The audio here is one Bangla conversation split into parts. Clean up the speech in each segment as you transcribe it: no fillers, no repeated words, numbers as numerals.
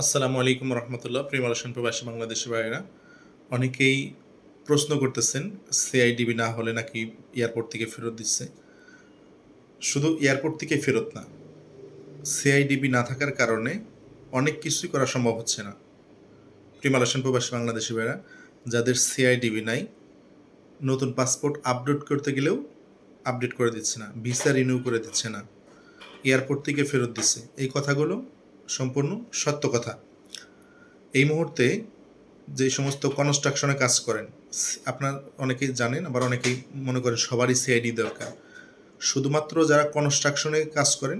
আসসালামু আলাইকুম রহমতুল্লাহ। প্রিয় মালয়েশিয়ান প্রবাসী বাংলাদেশি ভাইয়েরা, অনেকেই প্রশ্ন করতেছেন সিআইডিবি না হলে নাকি এয়ারপোর্ট থেকে ফেরত দিচ্ছে। শুধু এয়ারপোর্ট থেকে ফেরত না, সিআইডিবি না থাকার কারণে অনেক কিছুই করা সম্ভব হচ্ছে না। প্রিয় মালয়েশিয়ান প্রবাসী বাংলাদেশি ভাইয়েরা, যাদের সিআইডিবি নাই, নতুন পাসপোর্ট আপডেট করতে গেলেও আপডেট করে দিচ্ছে না, ভিসা রিনিউ করে দিচ্ছে না, এয়ারপোর্ট থেকে ফেরত দিচ্ছে। এই কথাগুলো সম্পূর্ণ সত্য কথা। এই মুহূর্তে যে সমস্ত কনস্ট্রাকশনে কাজ করেন, আপনার অনেকেই জানেন, আবার অনেকেই মনে করেন সবারই সিআইডি দরকার। শুধুমাত্র যারা কনস্ট্রাকশনে কাজ করেন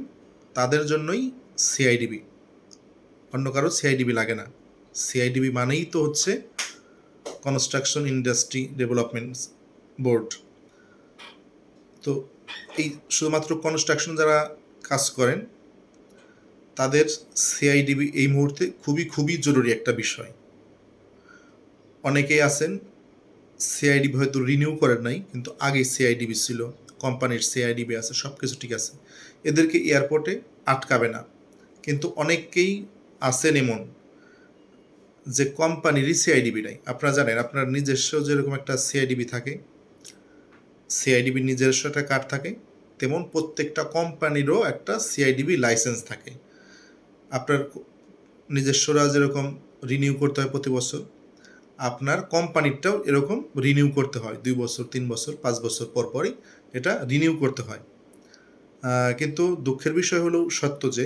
তাদের জন্যই সিআইডিবি, অন্য কারো সিআইডিবি লাগে না। সিআইডিবি মানেই তো হচ্ছে কনস্ট্রাকশন ইন্ডাস্ট্রি ডেভেলপমেন্ট বোর্ড। তো এই শুধুমাত্র কনস্ট্রাকশন যারা কাজ করেন তাদের সিআইডিবি এই মুহূর্তে খুবই খুবই জরুরি একটা বিষয়। অনেকেই আছেন সিআইডিবি হয়তো রিনিউ করেন নাই, কিন্তু আগে সিআইডিবি ছিল, কোম্পানির সিআইডিবি আছে, সব কিছু ঠিক আছে, এদেরকে এয়ারপোর্টে আটকাবে না। কিন্তু অনেকেই আছেন এমন যে কোম্পানিরই সিআইডিবি নাই। আপনারা জানেন, আপনার নিজস্ব যেরকম একটা সিআইডিবি থাকে, সিআইডিবির নিজস্ব একটা কার্ড থাকে, তেমন প্রত্যেকটা কোম্পানিরও একটা সিআইডিবি লাইসেন্স থাকে। আপনার নিজস্বরা যেরকম রিনিউ করতে হয় প্রতি বছর, আপনার কোম্পানিরটাও এরকম রিনিউ করতে হয় 2 বছর 3 বছর 5 বছর পর পরই এটা রিনিউ করতে হয়। কিন্তু দুঃখের বিষয় হলো সত্য যে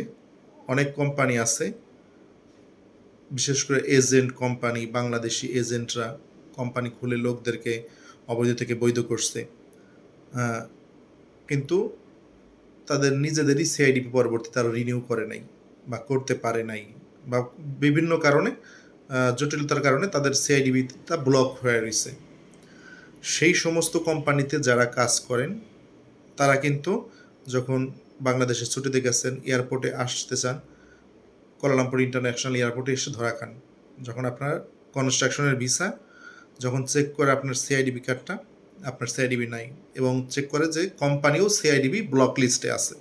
অনেক কোম্পানি আছে, বিশেষ করে এজেন্ট কোম্পানি, বাংলাদেশি এজেন্টরা কোম্পানি খুলে লোকদেরকে অবৈধ থেকে বৈধ করছে, কিন্তু তাদের নিজেদেরই সিআইডিপি পরবর্তীতে তারা রিনিউ করে নাই বা করতে পারে নাই, বা বিভিন্ন কারণে জটিলতার কারণে তাদের সিআইডিবিটা ব্লক হয়ে রয়েছে। সেই সমস্ত কোম্পানিতে যারা কাজ করেন তারা কিন্তু যখন বাংলাদেশের ছুটিতে গেছেন, এয়ারপোর্টে আসতে চান, কুয়ালালামপুর ইন্টারন্যাশনাল এয়ারপোর্টে এসে ধরা খান। যখন আপনার কনস্ট্রাকশনের ভিসা যখন চেক করে আপনার সিআইডিবি কার্ডটা, আপনার সিআইডিবি নাই, এবং চেক করে যে কোম্পানিও সিআইডিবি ব্লক লিস্টে আছে,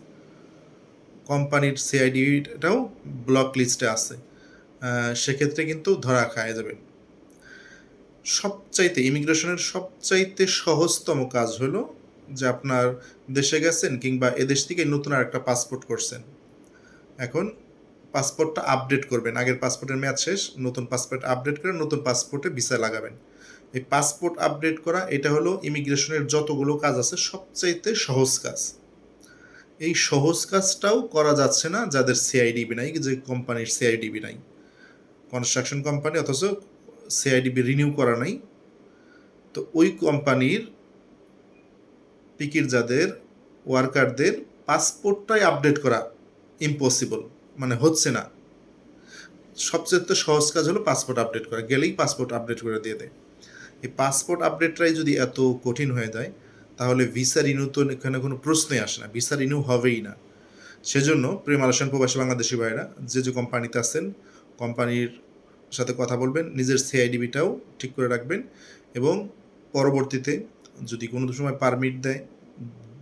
কোম্পানির সিআইডিটাও ব্লক লিস্টে আছে, সেক্ষেত্রে কিন্তু ধরা খায় যাবেন। সবচাইতে ইমিগ্রেশনের সবচাইতে সহজতম কাজ হলো যে আপনার দেশে গেছেন কিংবা এদেশ থেকে নতুন আর একটা পাসপোর্ট করছেন, এখন পাসপোর্টটা আপডেট করবেন। আগের পাসপোর্টের মেয়াদ শেষ, নতুন পাসপোর্ট আপডেট করে নতুন পাসপোর্টে ভিসা লাগাবেন। এই পাসপোর্ট আপডেট করা, এটা হলো ইমিগ্রেশনের যতগুলো কাজ আছে সবচাইতে সহজ কাজ। এই সহজ কাজটাও করা যাচ্ছে না যাদের সিআইডিবি নাই, যে কোম্পানির সিআইডিবি নাই, কনস্ট্রাকশন কোম্পানি, অথচ সিআইডিবি রিনিউ করা নাই। তো ওই কোম্পানির পিকির যাদের ওয়ার্কারদের পাসপোর্টটাই আপডেট করা ইম্পসিবল, মানে হচ্ছে না। সবচেয়ে সহজ কাজ হলো পাসপোর্ট আপডেট করা, গেলেই পাসপোর্ট আপডেট করে দিয়ে দেয়। এই পাসপোর্ট আপডেটটাই যদি এত কঠিন হয়ে যায়, তাহলে ভিসা রিনিউ তো এখানে কোনো প্রশ্নই আসে না, ভিসা রিনিউ হবেই না। সেজন্য প্রিয় মালয়েশিয়ান প্রবাসী বাংলাদেশি ভাইরা, যে কোম্পানিতে আছেন, কোম্পানির সাথে কথা বলবেন, নিজের সিআইডিবিটাও ঠিক করে রাখবেন, এবং পরবর্তীতে যদি কোনো সময় পারমিট দেয়,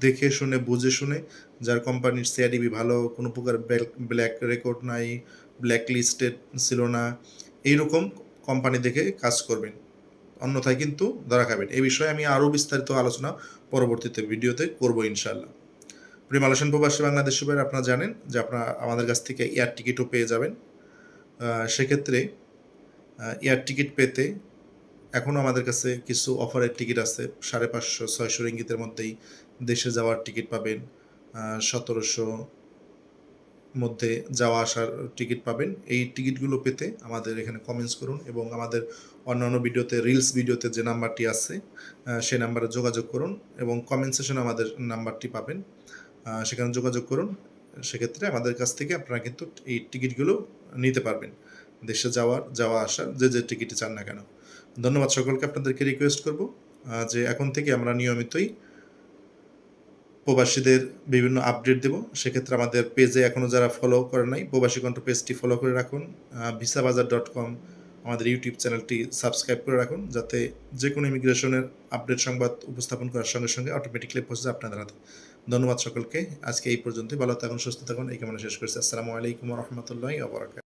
দেখে শুনে বুঝে শুনে, যার কোম্পানির সিআইডিবি ভালো, কোনো প্রকার ব্ল্যাক রেকর্ড নাই, ব্ল্যাক লিস্টেড ছিল না, এইরকম কোম্পানি দেখে কাজ করবেন, অন্যথায় কিন্তু ধরা খাবেন। এই বিষয়ে আমি আরও বিস্তারিত আলোচনা পরবর্তীতে ভিডিওতে করবো ইনশাল্লাহ। প্রিয় মালয়েশিয়ান প্রবাসী বাংলাদেশি ভাইরা, আপনারা জানেন যে আপনারা আমাদের কাছ থেকে এয়ার টিকিটও পেয়ে যাবেন। সেক্ষেত্রে এয়ার টিকিট পেতে এখনও আমাদের কাছে কিছু অফারের টিকিট আছে। 550-600 রিঙ্গিতের মধ্যেই দেশে যাওয়ার টিকিট পাবেন, 1700 মধ্যে যাওয়া আসার টিকিট পাবেন। এই টিকিটগুলো পেতে আমাদের এখানে কমেন্টস করুন, এবং আমাদের অন্যান্য ভিডিওতে, রিলস ভিডিওতে যে নাম্বারটি আছে সেই নাম্বারে যোগাযোগ করুন, এবং কমেন্ট সেশনে আমাদের নাম্বারটি পাবেন, সেখানে যোগাযোগ করুন। সেক্ষেত্রে আমাদের কাছ থেকে আপনারা কিন্তু এই টিকিটগুলো নিতে পারবেন, দেশে যাওয়া আসার যে টিকিটই চান না কেন। ধন্যবাদ সকলকে। আপনাদেরকে রিকোয়েস্ট করব যে এখন থেকে আমরা নিয়মিতই প্রবাসীদের বিভিন্ন আপডেট দেব। সেক্ষেত্রে আমাদের পেজে এখনও যারা ফলো করে নাই, প্রবাসী কণ্ঠ পেজটি ফলো করে রাখুন, visabazaar.com আমাদের ইউটিউব চ্যানেলটি সাবস্ক্রাইব করে রাখুন, যাতে যে কোনো ইমিগ্রেশনের আপডেট সংবাদ উপস্থাপন করার সঙ্গে সঙ্গে অটোমেটিকলি পৌঁছে যায় আপনাদের হাতে। ধন্যবাদ সকলকে। আজকে এই পর্যন্তই। ভালো থাকুন, সুস্থ থাকুন, এই কামনা শেষ করছি। আসসালামু আলাইকুম ওয়া রাহমাতুল্লাহি ওয়া বারাকাতুহু।